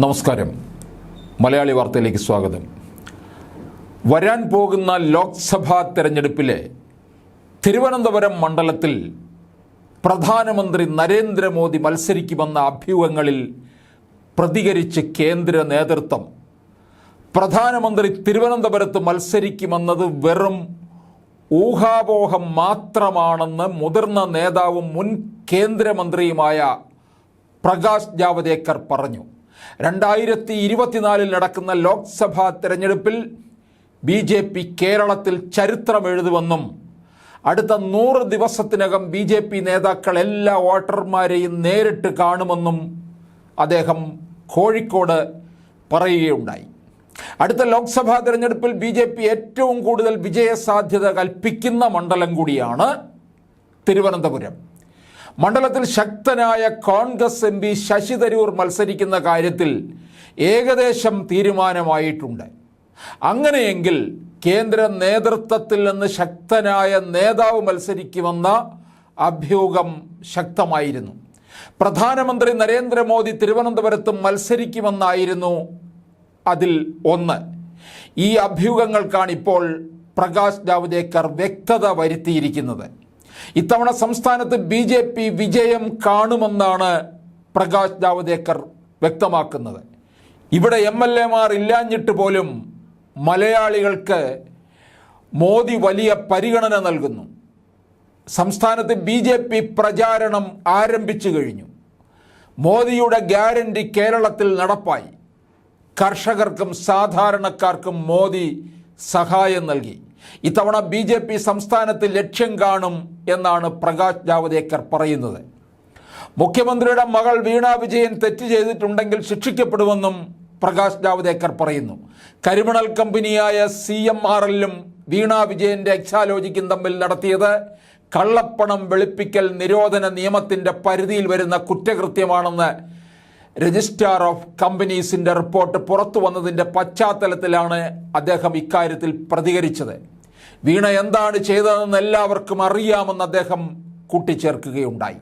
നമസ്കാരം. മലയാളി വാർത്തയിലേക്ക് സ്വാഗതം. വരാൻ പോകുന്ന ലോക്സഭാ തെരഞ്ഞെടുപ്പിലെ തിരുവനന്തപുരം മണ്ഡലത്തിൽ പ്രധാനമന്ത്രി നരേന്ദ്രമോദി മത്സരിക്കുമെന്ന അഭ്യൂഹങ്ങളിൽ പ്രതികരിച്ച് കേന്ദ്ര നേതൃത്വം പ്രധാനമന്ത്രി തിരുവനന്തപുരത്ത് മത്സരിക്കുമെന്നത് വെറും ഊഹാപോഹം മാത്രമാണെന്ന് മുതിർന്ന നേതാവും മുൻ കേന്ദ്രമന്ത്രിയുമായ പ്രകാശ് ജാവദേക്കർ പറഞ്ഞു. 2024 നടക്കുന്ന ലോക്സഭാ തെരഞ്ഞെടുപ്പിൽ BJP കേരളത്തിൽ ചരിത്രമെഴുതുമെന്നും അടുത്ത 100 ദിവസത്തിനകം BJP നേതാക്കൾ എല്ലാ വോട്ടർമാരെയും നേരിട്ട് കാണുമെന്നും അദ്ദേഹം കോഴിക്കോട് പറയുകയുണ്ടായി. അടുത്ത ലോക്സഭാ തെരഞ്ഞെടുപ്പിൽ BJP ഏറ്റവും കൂടുതൽ വിജയസാധ്യത കൽപ്പിക്കുന്ന മണ്ഡലം കൂടിയാണ് തിരുവനന്തപുരം. മണ്ഡലത്തിൽ ശക്തനായ കോൺഗ്രസ് MP ശശി തരൂർ മത്സരിക്കുന്ന കാര്യത്തിൽ ഏകദേശം തീരുമാനമായിട്ടുണ്ട്. അങ്ങനെയെങ്കിൽ കേന്ദ്ര നേതൃത്വത്തിൽ നിന്ന് ശക്തനായ നേതാവ് മത്സരിക്കുമെന്ന അഭ്യൂഹം ശക്തമായിരുന്നു. പ്രധാനമന്ത്രി നരേന്ദ്രമോദി തിരുവനന്തപുരത്ത് മത്സരിക്കുമെന്നായിരുന്നു അതിൽ ഒന്ന്. ഈ അഭ്യൂഹങ്ങൾക്കാണ് ഇപ്പോൾ പ്രകാശ് ജാവദേക്കർ വ്യക്തത വരുത്തിയിരിക്കുന്നത്. ഇത്തവണ സംസ്ഥാനത്ത് BJP വിജയം കാണുമെന്നാണ് പ്രകാശ് ജാവദേക്കർ വ്യക്തമാക്കുന്നത്. ഇവിടെ MLA-മാർ ഇല്ലാഞ്ഞിട്ട് പോലും മലയാളികൾക്ക് മോദി വലിയ പരിഗണന നൽകുന്നു. സംസ്ഥാനത്ത് BJP പ്രചാരണം ആരംഭിച്ചു കഴിഞ്ഞു. മോദിയുടെ ഗ്യാരണ്ടി കേരളത്തിൽ നടപ്പായി. കർഷകർക്കും സാധാരണക്കാർക്കും മോദി സഹായം നൽകി. ഇത്തവണ BJP സംസ്ഥാനത്ത് ലക്ഷ്യം കാണും എന്നാണ് പ്രകാശ് ജാവദേക്കർ പറയുന്നത്. മുഖ്യമന്ത്രിയുടെ മകൾ വീണ വിജയൻ തെറ്റ് ചെയ്തിട്ടുണ്ടെങ്കിൽ ശിക്ഷിക്കപ്പെടുമെന്നും പ്രകാശ് ജാവദേക്കർ പറയുന്നു. കരിമണൽ കമ്പനിയായ CMRL-ഉം വീണ വിജയൻ്റെ എക്സാലോജിക്കും തമ്മിൽ നടത്തിയത് കള്ളപ്പണം വെളുപ്പിക്കൽ നിരോധന നിയമത്തിൻ്റെ പരിധിയിൽ വരുന്ന കുറ്റകൃത്യമാണെന്ന് രജിസ്ട്രാർ ഓഫ് കമ്പനീസിൻ്റെ റിപ്പോർട്ട് പുറത്തു വന്നതിൻ്റെ പശ്ചാത്തലത്തിലാണ് അദ്ദേഹം ഇക്കാര്യത്തിൽ പ്രതികരിച്ചത്. വീണ എന്താണ് ചെയ്തതെന്ന് എല്ലാവർക്കും അറിയാമെന്ന് അദ്ദേഹം കൂട്ടിച്ചേർക്കുകയുണ്ടായി.